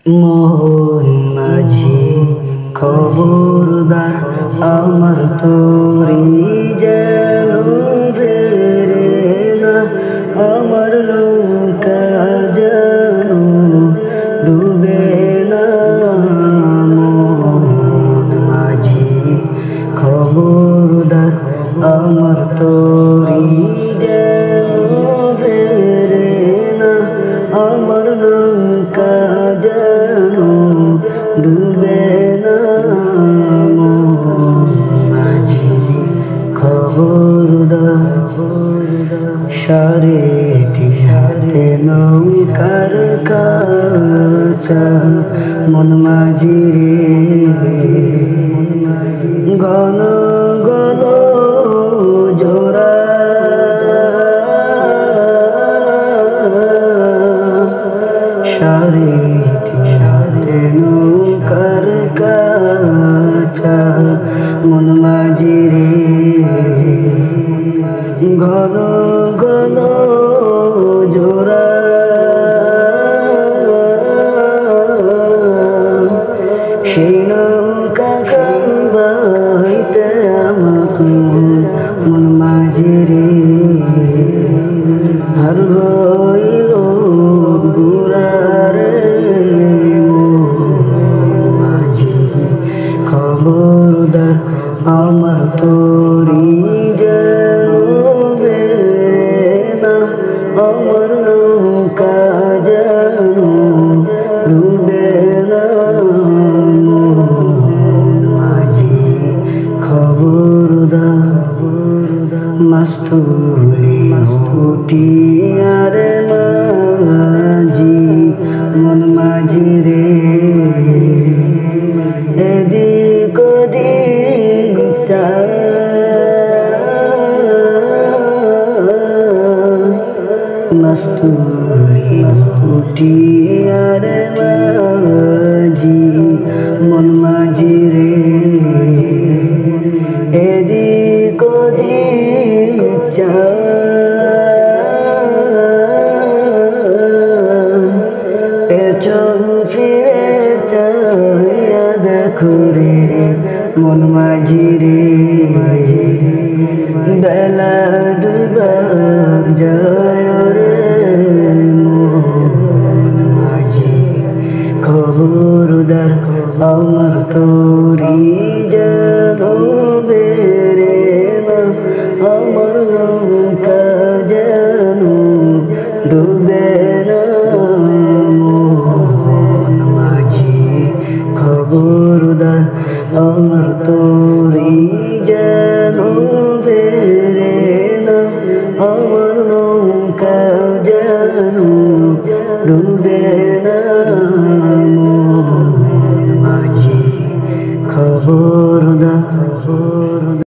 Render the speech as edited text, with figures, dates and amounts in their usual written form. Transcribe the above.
মোহন মাঝি খবরদার, আমার তোরি যেন ফেরে না, আমার নৌকা যেন ডুবে না। মোহন মাঝি খবরদার, আমার তোরি যেন ফেরে না, আমার নৌকা যেন ডুবে না। মাঝি খবরদার, সাড়ে তিন হাতে নৌকার কাছা, মন মাঝি রে ঘন ঘন জোড়া, সাড়ে তিন হাতে নৌকার কাছা, মন মাঝি রে ঘন ঘন জোড়া। সেই নৌকা কান্দাইতে আমাকে মন মাঝি রে আর রইল গুড়ারে। মোহন মাঝি খবরদার, আমার তোরি যেন বেরে না, আমার নৌকা যেন ডুবে না। মোহন মাঝি খবরদার, মাস্তুলি উঠি আরে মাঝি, মন মাঝি রে এদিক ওদিক মাস্তুলি উঠি আরে মাঝি, মন মাঝি রে এদিক ওদিক পেছন ফিরে চাইয়া দেখো রে মন মাঝি রে বেলা ডুবার যায় রে। মোহন মাঝি খবরদার, আমার তোরি যেন বেরে না, আমার নৌকা যেন ডুবে না। মোহন মাঝি খবরদার, আমার তোরি